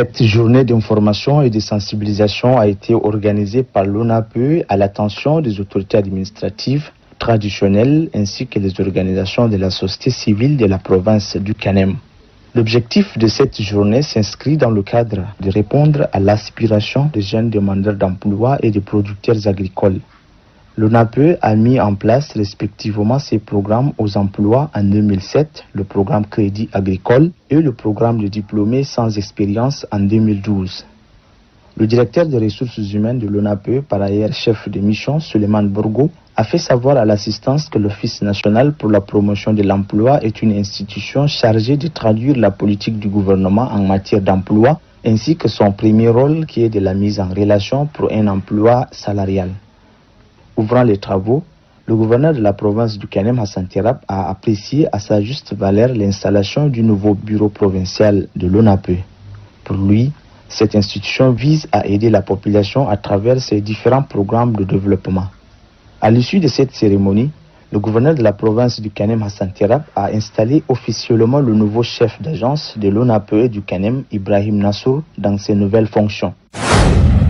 Cette journée d'information et de sensibilisation a été organisée par l'ONAPE à l'attention des autorités administratives traditionnelles ainsi que des organisations de la société civile de la province du Kanem. L'objectif de cette journée s'inscrit dans le cadre de répondre à l'aspiration des jeunes demandeurs d'emploi et des producteurs agricoles. L'ONAPE a mis en place respectivement ces programmes aux emplois en 2007, le programme Crédit agricole et le programme de diplômés sans expérience en 2012. Le directeur des ressources humaines de l'ONAPE, par ailleurs chef de mission, Suleiman Borgo, a fait savoir à l'assistance que l'Office national pour la promotion de l'emploi est une institution chargée de traduire la politique du gouvernement en matière d'emploi, ainsi que son premier rôle qui est de la mise en relation pour un emploi salarial. Ouvrant les travaux, le gouverneur de la province du Kanem, Hassan Terab, a apprécié à sa juste valeur l'installation du nouveau bureau provincial de l'ONAPE. Pour lui, cette institution vise à aider la population à travers ses différents programmes de développement. À l'issue de cette cérémonie, le gouverneur de la province du Kanem, Hassan Terab, a installé officiellement le nouveau chef d'agence de l'ONAPE du Kanem, Ibrahim Nassour, dans ses nouvelles fonctions.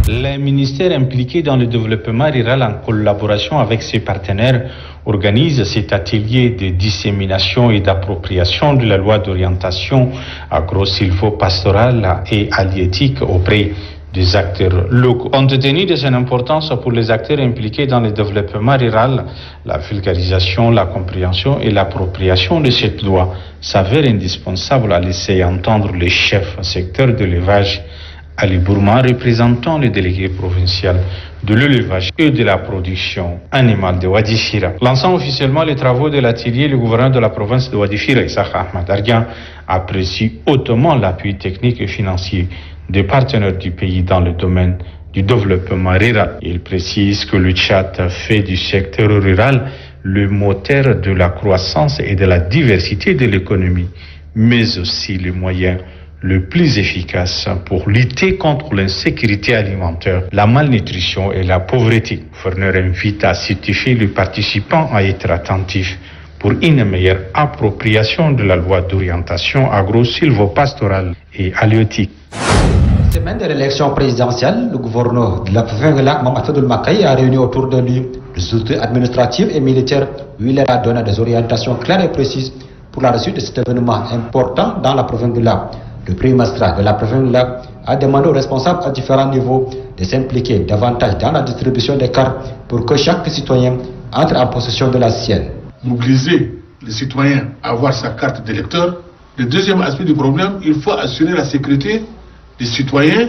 Les ministères impliqués dans le développement rural en collaboration avec ses partenaires organisent cet atelier de dissémination et d'appropriation de la loi d'orientation agro-sylvo-pastorale et halieutique auprès des acteurs locaux. Compte tenu de son importance pour les acteurs impliqués dans le développement rural, la vulgarisation, la compréhension et l'appropriation de cette loi s'avère indispensable à laisser entendre les chefs secteur de l'élevage, Ali Bourman, représentant le délégué provincial de l'élevage et de la production animale de Wadi Fira. Lançant officiellement les travaux de l'atelier, le gouverneur de la province de Wadi Fira, Issa Ahmad Argan, apprécie hautement l'appui technique et financier des partenaires du pays dans le domaine du développement rural. Il précise que le Tchad fait du secteur rural le moteur de la croissance et de la diversité de l'économie, mais aussi le moyen le plus efficace pour lutter contre l'insécurité alimentaire, la malnutrition et la pauvreté. Le gouverneur invite à certifier les participants à être attentifs pour une meilleure appropriation de la loi d'orientation agro-sylvo-pastorale et halieutique. Semaine de l'élection présidentielle, le gouverneur de la province de Lac, Mamadou Makaï, a réuni autour de lui les autorités administratives et militaires où il a donné des orientations claires et précises pour la réussite de cet événement important dans la province de Lac. Le premier magistrat de la province de Lac a demandé aux responsables à différents niveaux de s'impliquer davantage dans la distribution des cartes pour que chaque citoyen entre en possession de la sienne. Mobiliser les citoyens à avoir sa carte d'électeur. Le deuxième aspect du problème, il faut assurer la sécurité des citoyens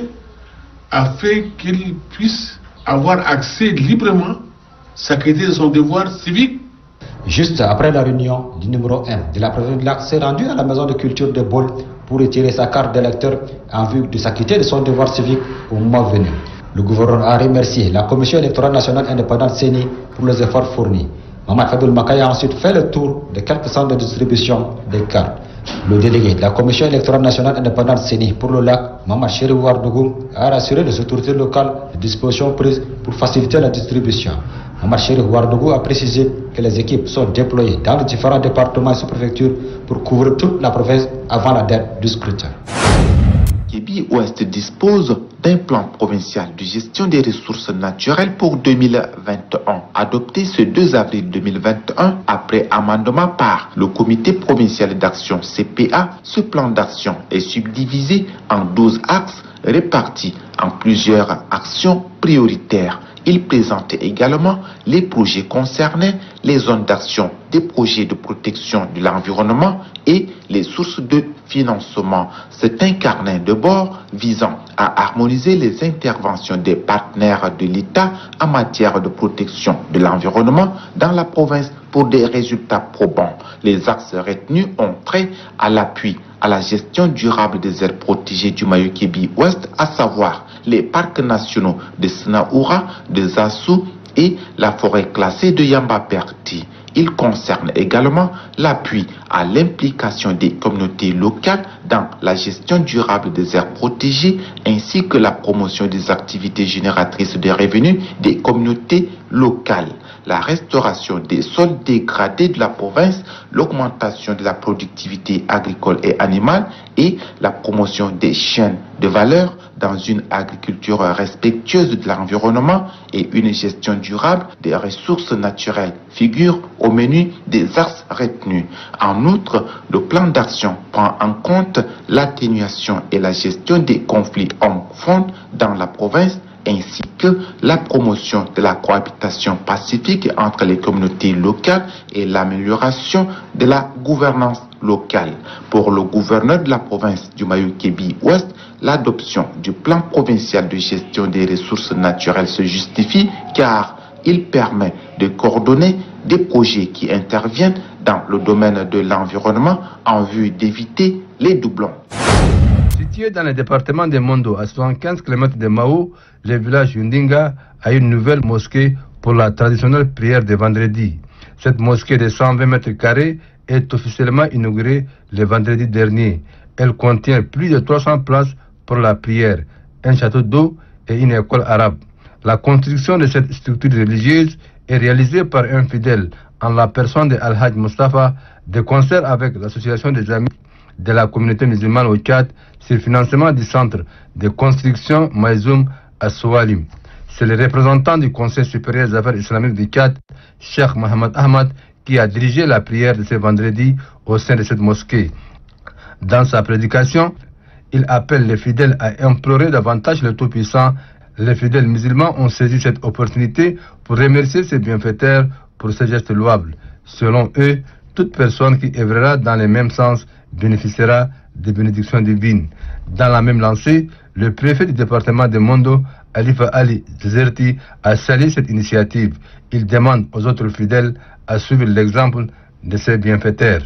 afin qu'ils puissent avoir accès librement, s'acquitter de son devoir civique. Juste après la réunion du numéro 1 de la province de Lac s'est rendu à la maison de culture de Bol pour retirer sa carte d'électeur en vue de s'acquitter de son devoir civique au mois venu. Le gouverneur a remercié la Commission électorale nationale indépendante CENI pour les efforts fournis. Mamad Fadoul Makaï a ensuite fait le tour de quelques centres de distribution des cartes. Le délégué de la Commission électorale nationale indépendante CENI pour le Lac, Mamad Chéri Ouardougou, a rassuré les autorités locales les dispositions prises pour faciliter la distribution. Mamad Chéri Ouardougou a précisé que les équipes sont déployées dans les différents départements et sous-préfectures pour couvrir toute la province avant la date du scrutin. Kébi Ouest dispose d'un plan provincial de gestion des ressources naturelles pour 2021, adopté ce 2 avril 2021 après amendement par le comité provincial d'action CPA. Ce plan d'action est subdivisé en 12 axes répartis en plusieurs actions prioritaires. Il présente également les projets concernés, les zones d'action des projets de protection de l'environnement et les sources de financement. C'est un carnet de bord visant à harmoniser les interventions des partenaires de l'État en matière de protection de l'environnement dans la province pour des résultats probants. Les axes retenus ont trait à l'appui à la gestion durable des aires protégées du Mayo Kébi Ouest, à savoir les parcs nationaux de Sinaoura, de Zassou et la forêt classée de Yamba Perti. Il concerne également l'appui à l'implication des communautés locales dans la gestion durable des aires protégées ainsi que la promotion des activités génératrices de revenus des communautés locales. La restauration des sols dégradés de la province, l'augmentation de la productivité agricole et animale et la promotion des chaînes de valeur dans une agriculture respectueuse de l'environnement et une gestion durable des ressources naturelles figurent au menu des axes retenus. En outre, le plan d'action prend en compte l'atténuation et la gestion des conflits hommes-femmes dans la province ainsi que la promotion de la cohabitation pacifique entre les communautés locales et l'amélioration de la gouvernance locale. Pour le gouverneur de la province du Mayou-Kébi-Ouest, l'adoption du plan provincial de gestion des ressources naturelles se justifie car il permet de coordonner des projets qui interviennent dans le domaine de l'environnement en vue d'éviter les doublons. Situé dans le département de Mondo, à 75 km de Mao, le village Yundinga a une nouvelle mosquée pour la traditionnelle prière de vendredi. Cette mosquée de 120 mètres carrés est officiellement inaugurée le vendredi dernier. Elle contient plus de 300 places pour la prière, un château d'eau et une école arabe. La construction de cette structure religieuse est réalisée par un fidèle en la personne de Al-Hajj Mustafa, de concert avec l'association des amis de la communauté musulmane au Tchad sur le financement du centre de construction Maïzoum à Soualim. C'est le représentant du Conseil supérieur des affaires islamiques du Tchad, Cheikh Mohamed Ahmad, qui a dirigé la prière de ce vendredi au sein de cette mosquée. Dans sa prédication, il appelle les fidèles à implorer davantage le Tout-Puissant. Les fidèles musulmans ont saisi cette opportunité pour remercier ses bienfaiteurs pour ces gestes louables. Selon eux, toute personne qui œuvrera dans le même sens bénéficiera des bénédictions divines. Dans la même lancée, le préfet du département de Mondo, Alifa Ali Zerti, a salué cette initiative. Il demande aux autres fidèles à suivre l'exemple de ses bienfaiteurs.